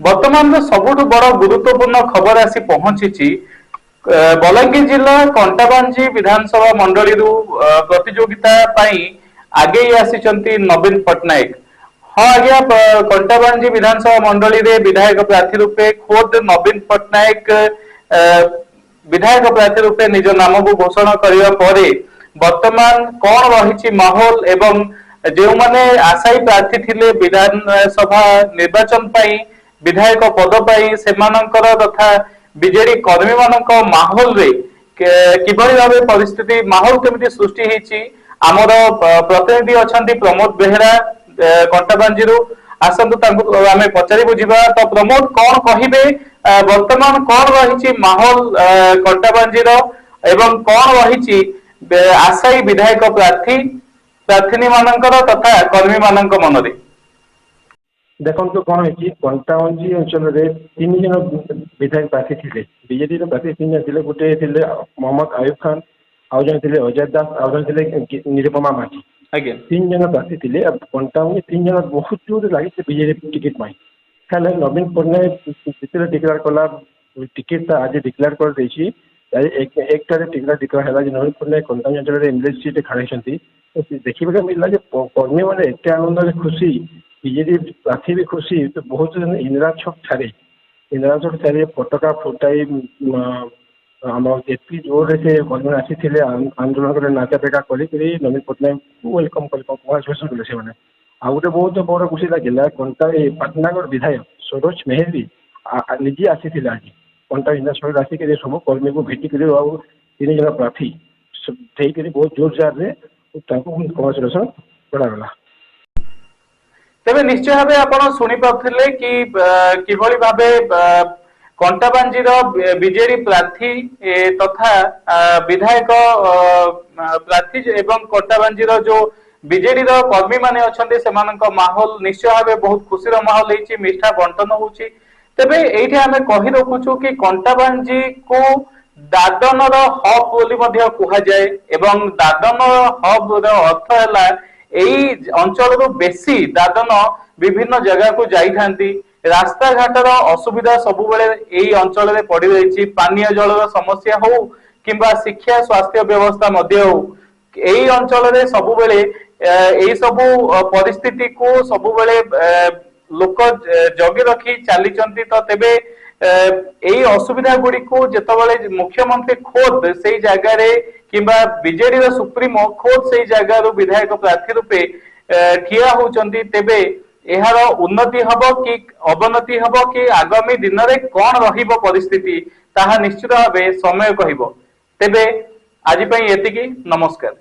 वर्तमान सबुठ बड़ गुरुत्वपूर्ण खबर आसी पहुंची बलांगीर जिला कंटाबांजी विधानसभा मंडली प्रतियोगिता आगे आसी नवीन पट्टनायक। हाँ आज्ञा कंटाबांजी विधानसभा मंडली रे विधायक प्रार्थी रूपे खोद नवीन पट्टनायक विधायक प्रार्थी रूपे निज नाम को घोषणा करने पर वर्तमान कौन रही माहौल एवं जो माने आशायी प्रार्थी थिले विधानसभा निर्वाचन पाई विधायक पद पाई सेमानंकर तथा बीजेडी कर्मी मानक माहौल रे किभली भाबे परिस्थिति माहौल केमिति सृष्टि हेछि आमर प्रतिनिधि अछंती प्रमोद बेहेरा कंटाबांजी आसतु तांको आमे पचारि बुझिबा। तो प्रमोद कौन कहिबे वर्तमान कौन रही माहौल कंटाबांजी एवं कौन रही आशायी विधायक प्रार्थी प्रार्थी मानकर तथा कर्मी मानक मन रे देखो कौन है कंटाबांजी अंचल तीन जन विधायक प्रार्थी थे बीजेडी प्रार्थी तीन जन थे गोटे मोहम्मद आयुब खान आउ जन थे अजय दास आउ जन थे निरुपमा माझी तीन जन प्रार्थी थे। कंटाबांजी तीन जन बहुत जोर लगी बीजेडी टिकेट पाई हेल्ले नवीन पट्टनायक जिते डिक्लेयर कला टिकेट आज डिक्लेयर कर देछि एक टिकेट डिक्लेयर है नवीन पट्टनायक कंटाबांजी अंचल एमएलए सीट खाई देखा मिलला कर्मी मैंने एत आनंद खुशी बीजेडी प्रार्थी भी खुशी तो बहुत जन इंदिरा छक छाड़े पताका फुटाई आम एति जोर से कर्मी आसी आंदोलन कर नाचा बेका कर नवीन पट्टनायक वेलकम कंग्रेचुलेसन कले से आ गोटे बहुत बड़ खुशी लगे पाटनागढ़ विधायक सरोज मेहर भी निजे आसी आज कंटा विधानसभा आसिक सब कर्मी को भेटिक तीन जन प्रार्थी बहुत जोर जार कंग्रेचुलेसन करागला। तेबे निश्चय भावे आपण सुनी पाथिले कि किभली भावे कंटाबांजी बीजेडी प्रार्थी तथा विधायक प्रार्थी एवं कंटाबांजी जो बीजेडी कर्मी माने अछंते सेमानक माहौल निश्चय भावे बहुत खुशी माहौल होइछि मिठा बंटन होउछि। तेबे एठी आमे कहि रखुछु कि कंटाबांजी को दादन हब बोली मध्य कुहा जाए एवं दादन हब अर्थ है एई अंचल बेसी दादन विभिन्न जगह को जाई थांती रास्ता घाटर असुविधा सब बेले अंचल में पड़ रही पानीय जल समस्या हो किंबा शिक्षा स्वास्थ्य व्यवस्था मध्य हो यही अंचल में सब बेले यही सब परिस्थिति को सब बेले लोक जगी रखी चली तो तेबे यही असुविधा गुड़ी को जिते मुख्यमंत्री खोद से जगार किंबा बीजेडी सुप्रीमो खोद से जगार विधायक प्रार्थी रूपे ठिया होचंती तेबे एहार उन्नति हब कि अवनति हब कि आगामी दिन में कौन रहिबो परिस्थिति ताहा निश्चित भावे समय कहिबो। तेबे आज पई एतिकी नमस्कार।